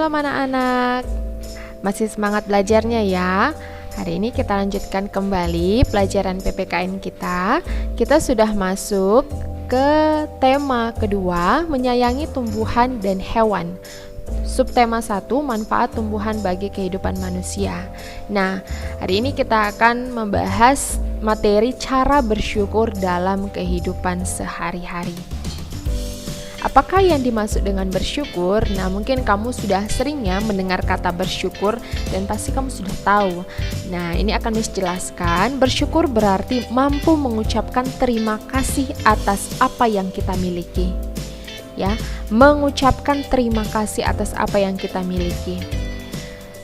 Shalom anak-anak. Masih semangat belajarnya ya? Hari ini kita lanjutkan kembali pelajaran PPKN kita. Kita sudah masuk ke tema kedua, menyayangi tumbuhan dan hewan. Subtema 1, manfaat tumbuhan bagi kehidupan manusia. Nah, hari ini kita akan membahas materi cara bersyukur dalam kehidupan sehari-hari. Apakah yang dimaksud dengan bersyukur? Nah, mungkin kamu sudah seringnya mendengar kata bersyukur dan pasti kamu sudah tahu. Nah, ini akan Miss jelaskan. Bersyukur berarti mampu mengucapkan terima kasih atas apa yang kita miliki. Ya, mengucapkan terima kasih atas apa yang kita miliki.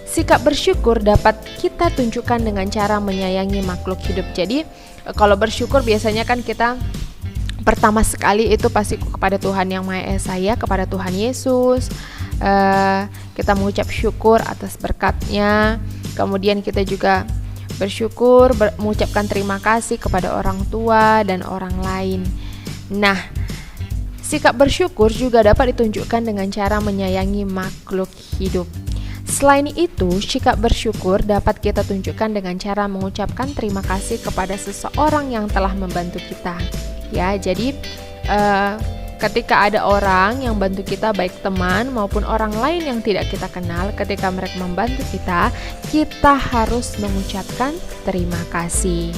Sikap bersyukur dapat kita tunjukkan dengan cara menyayangi makhluk hidup. Jadi, kalau bersyukur biasanya kan kita pertama sekali itu pasti kepada Tuhan Yang Maha Esa ya, kepada Tuhan Yesus. Kita mengucap syukur atas berkat-Nya. Kemudian kita juga bersyukur, mengucapkan terima kasih kepada orang tua dan orang lain. Nah, sikap bersyukur juga dapat ditunjukkan dengan cara menyayangi makhluk hidup. Selain itu, sikap bersyukur dapat kita tunjukkan dengan cara mengucapkan terima kasih kepada seseorang yang telah membantu kita. Ya, jadi ketika ada orang yang bantu kita, baik teman maupun orang lain yang tidak kita kenal, ketika mereka membantu kita harus mengucapkan terima kasih.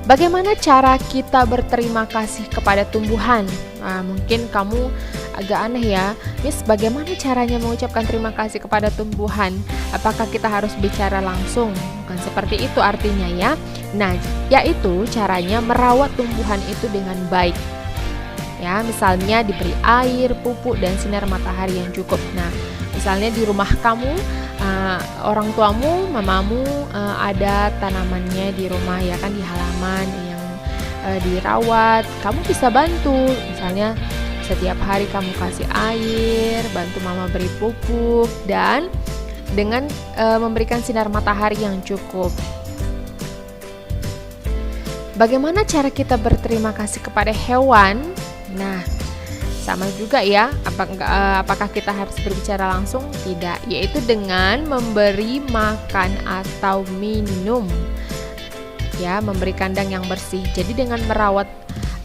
Bagaimana cara kita berterima kasih kepada tumbuhan? Nah, mungkin kamu agak aneh ya, Miss, bagaimana caranya mengucapkan terima kasih kepada tumbuhan? Apakah kita harus bicara langsung? Bukan seperti itu artinya ya. Nah, yaitu caranya merawat tumbuhan itu dengan baik. Ya, misalnya diberi air, pupuk, dan sinar matahari yang cukup. Nah, misalnya di rumah kamu, orang tuamu, mamamu ada tanamannya di rumah ya kan, di halaman yang dirawat. Kamu bisa bantu, misalnya setiap hari kamu kasih air, bantu mama beri pupuk, dan dengan memberikan sinar matahari yang cukup. Bagaimana cara kita berterima kasih kepada hewan? Nah, sama juga ya. Apakah kita harus berbicara langsung? Tidak, yaitu dengan memberi makan atau minum. Ya, memberi kandang yang bersih. Jadi dengan merawat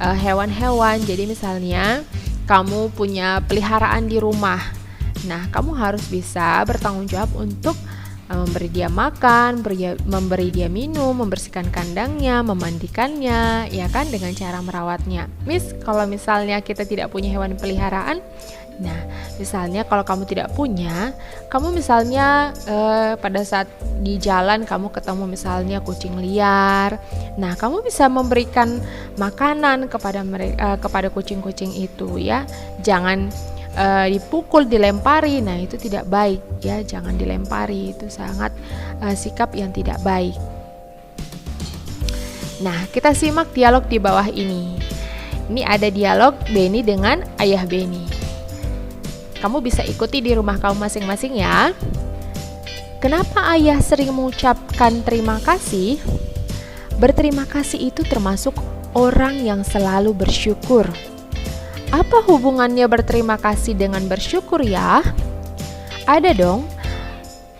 hewan-hewan. Jadi misalnya kamu punya peliharaan di rumah. Nah, kamu harus bisa bertanggung jawab untuk memberi dia makan, memberi dia minum, membersihkan kandangnya, memandikannya, ya kan, dengan cara merawatnya. Miss, kalau misalnya kita tidak punya hewan peliharaan, nah, misalnya kalau kamu tidak punya, kamu misalnya pada saat di jalan kamu ketemu misalnya kucing liar, nah, kamu bisa memberikan makanan kepada kucing-kucing itu ya. Jangan dipukul, dilempari. Nah, itu tidak baik ya, jangan dilempari, itu sangat sikap yang tidak baik. Nah, kita simak dialog di bawah ini. Ini ada dialog Benny dengan ayah Benny. Kamu bisa ikuti di rumah kamu masing-masing ya. Kenapa ayah sering mengucapkan terima kasih? Berterima kasih itu termasuk orang yang selalu bersyukur. Apa hubungannya berterima kasih dengan bersyukur ya? Ada dong.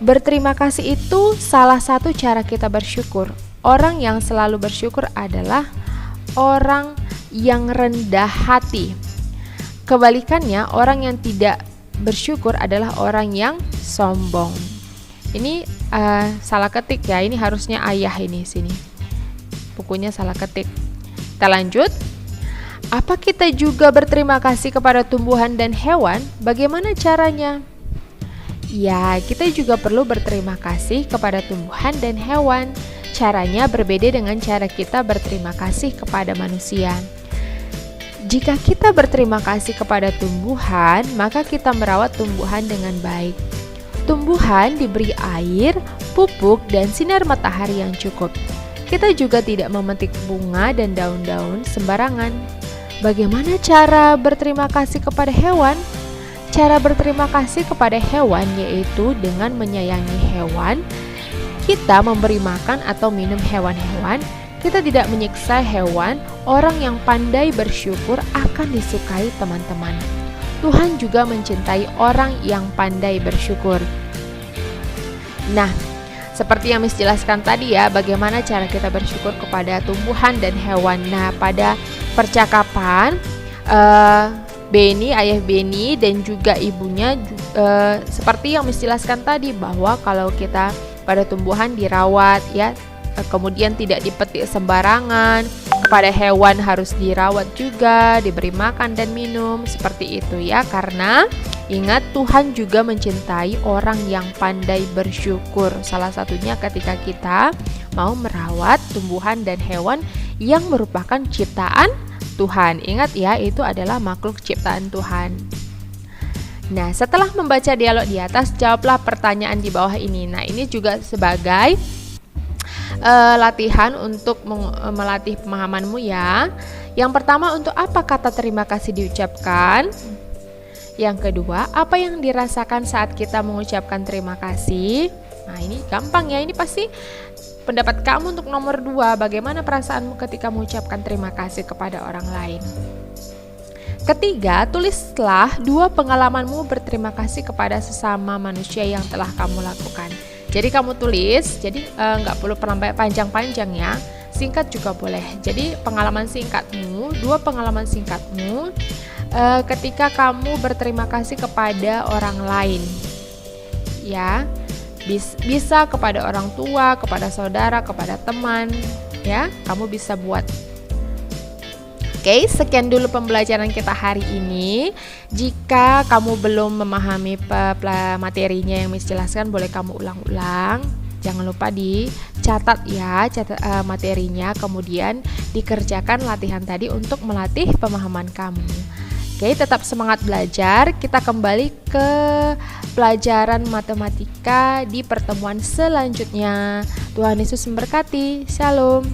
Berterima kasih itu salah satu cara kita bersyukur. Orang yang selalu bersyukur adalah orang yang rendah hati. Kebalikannya, orang yang tidak bersyukur adalah orang yang sombong. Ini salah ketik ya. Ini harusnya ayah ini sini. Bukunya salah ketik. Kita lanjut. Apa kita juga berterima kasih kepada tumbuhan dan hewan? Bagaimana caranya? Ya, kita juga perlu berterima kasih kepada tumbuhan dan hewan. Caranya berbeda dengan cara kita berterima kasih kepada manusia. Jika kita berterima kasih kepada tumbuhan, maka kita merawat tumbuhan dengan baik. Tumbuhan diberi air, pupuk, dan sinar matahari yang cukup. Kita juga tidak memetik bunga dan daun-daun sembarangan. Bagaimana cara berterima kasih kepada hewan? Cara berterima kasih kepada hewan yaitu dengan menyayangi hewan. Kita memberi makan atau minum hewan-hewan. Kita tidak menyiksa hewan. Orang yang pandai bersyukur akan disukai teman-teman. Tuhan juga mencintai orang yang pandai bersyukur. Nah, seperti yang Miss jelaskan tadi ya, bagaimana cara kita bersyukur kepada tumbuhan dan hewan. Nah, pada percakapan Benny, ayah Benny dan juga ibunya seperti yang Miss jelaskan tadi, bahwa kalau kita pada tumbuhan dirawat ya, kemudian tidak dipetik sembarangan, kepada hewan harus dirawat juga, diberi makan dan minum, seperti itu ya. Karena ingat, Tuhan juga mencintai orang yang pandai bersyukur. Salah satunya ketika kita mau merawat tumbuhan dan hewan yang merupakan ciptaan Tuhan. Ingat ya, itu adalah makhluk ciptaan Tuhan. Nah, setelah membaca dialog di atas, jawablah pertanyaan di bawah ini. Nah, ini juga sebagai latihan untuk melatih pemahamanmu ya. Yang pertama, untuk apa kata terima kasih diucapkan? Yang kedua, apa yang dirasakan saat kita mengucapkan terima kasih? Nah, ini gampang ya, ini pasti pendapat kamu untuk nomor 2. Bagaimana perasaanmu ketika mengucapkan terima kasih kepada orang lain? Ketiga, tulislah 2 pengalamanmu berterima kasih kepada sesama manusia yang telah kamu lakukan. Jadi kamu tulis, jadi nggak perlu panjang-panjang ya, singkat juga boleh. Jadi pengalaman singkatmu, 2 pengalaman singkatmu ketika kamu berterima kasih kepada orang lain, ya, bisa kepada orang tua, kepada saudara, kepada teman, ya, kamu bisa buat. Oke, sekian dulu pembelajaran kita hari ini. Jika kamu belum memahami materinya yang Miss jelaskan, boleh kamu ulang-ulang. Jangan lupa dicatat ya, materinya, kemudian dikerjakan latihan tadi untuk melatih pemahaman kamu. Oke, tetap semangat belajar. Kita kembali ke pelajaran matematika di pertemuan selanjutnya. Tuhan Yesus memberkati. Shalom.